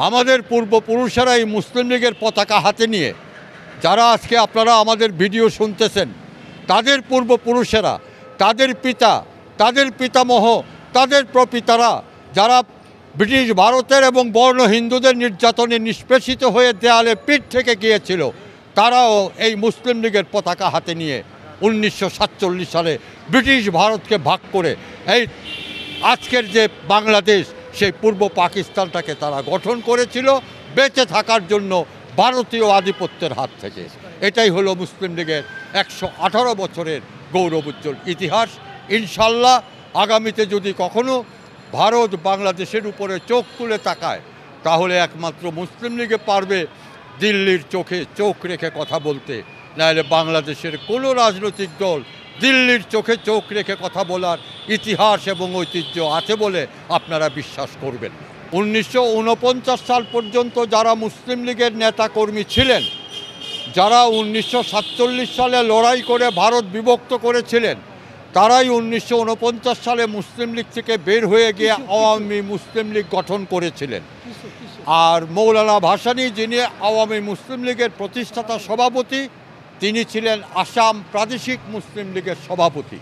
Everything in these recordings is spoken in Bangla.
আমাদের পূর্বপুরুষেরা এই মুসলিম লীগের পতাকা হাতে নিয়ে, যারা আজকে আপনারা আমাদের ভিডিও শুনতেছেন, তাদের পূর্বপুরুষেরা, তাদের পিতা, তাদের পিতামহ, তাদের প্রপিতারা যারা ব্রিটিশ ভারতের এবং বর্ণ হিন্দুদের নির্যাতনে নিষ্পেষিত হয়ে দেয়ালে পিঠ থেকে গিয়েছিল, তারাও এই মুসলিম লীগের পতাকা হাতে নিয়ে 1947 সালে ব্রিটিশ ভারতকে ভাগ করে এই আজকের যে বাংলাদেশ, সেই পূর্ব পাকিস্তানটাকে তারা গঠন করেছিল বেঁচে থাকার জন্য ভারতীয় আধিপত্যের হাত থেকে। এটাই হলো মুসলিম লীগের 118 বছরের গৌরবোজ্জ্বল ইতিহাস। ইনশাল্লাহ আগামীতে যদি কখনো ভারত বাংলাদেশের উপরে চোখ তুলে তাকায়, তাহলে একমাত্র মুসলিম লীগে পারবে দিল্লির চোখে চোখ রেখে কথা বলতে। নাহলে বাংলাদেশের কোনো রাজনৈতিক দল দিল্লির চোখে চোখ রেখে কথা বলার ইতিহাস এবং ঐতিহ্য আছে বলে আপনারা বিশ্বাস করবেন। 1949 সাল পর্যন্ত যারা মুসলিম লীগের নেতাকর্মী ছিলেন, যারা 1947 সালে লড়াই করে ভারত বিভক্ত করেছিলেন, তারাই 1949 সালে মুসলিম লীগ থেকে বের হয়ে গিয়ে আওয়ামী মুসলিম লীগ গঠন করেছিলেন। আর মৌলানা ভাসানী, যিনি আওয়ামী মুসলিম লীগের প্রতিষ্ঠাতা সভাপতি, তিনি ছিলেন আসাম প্রাদেশিক মুসলিম লীগের সভাপতি।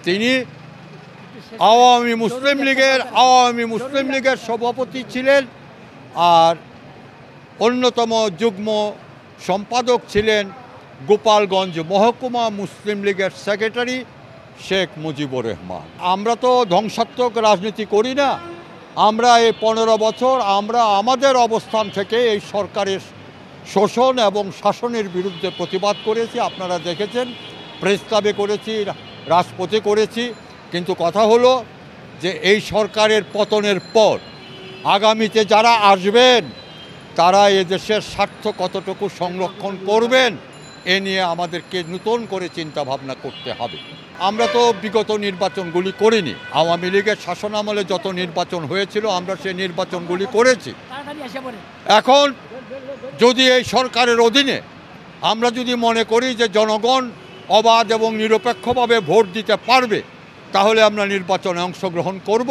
তিনি আওয়ামী মুসলিম লীগের সভাপতি ছিলেন। আর অন্যতম যুগ্ম সম্পাদক ছিলেন গোপালগঞ্জ মহকুমা মুসলিম লীগের সেক্রেটারি শেখ মুজিবুর রহমান। আমরা তো ধ্বংসাত্মক রাজনীতি করি না। আমরা এই 15 বছর আমরা আমাদের অবস্থান থেকে এই সরকারের শোষণ এবং শাসনের বিরুদ্ধে প্রতিবাদ করেছি। আপনারা দেখেছেন, প্রেস ক্লাবে করেছি, রাজপথে করেছি। কিন্তু কথা হলো যে এই সরকারের পতনের পর আগামীতে যারা আসবেন, তারা এদেশের স্বার্থ কতটুকু সংরক্ষণ করবেন, এ নিয়ে আমাদেরকে নতুন করে চিন্তা ভাবনা করতে হবে। আমরা তো বিগত নির্বাচনগুলি করিনি। আওয়ামী লীগের শাসনামলে যত নির্বাচন হয়েছিল আমরা সেই নির্বাচনগুলি করেছি। এখন যদি এই সরকারের অধীনে আমরা যদি মনে করি যে জনগণ অবাধ এবং নিরপেক্ষভাবে ভোট দিতে পারবে, তাহলে আমরা নির্বাচনে অংশগ্রহণ করব।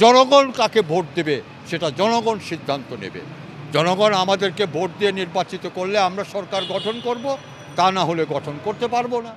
জনগণ কাকে ভোট দেবে সেটা জনগণ সিদ্ধান্ত নেবে। জনগণ আমাদেরকে ভোট দিয়ে নির্বাচিত করলে আমরা সরকার গঠন করব, তা না হলে গঠন করতে পারবো না।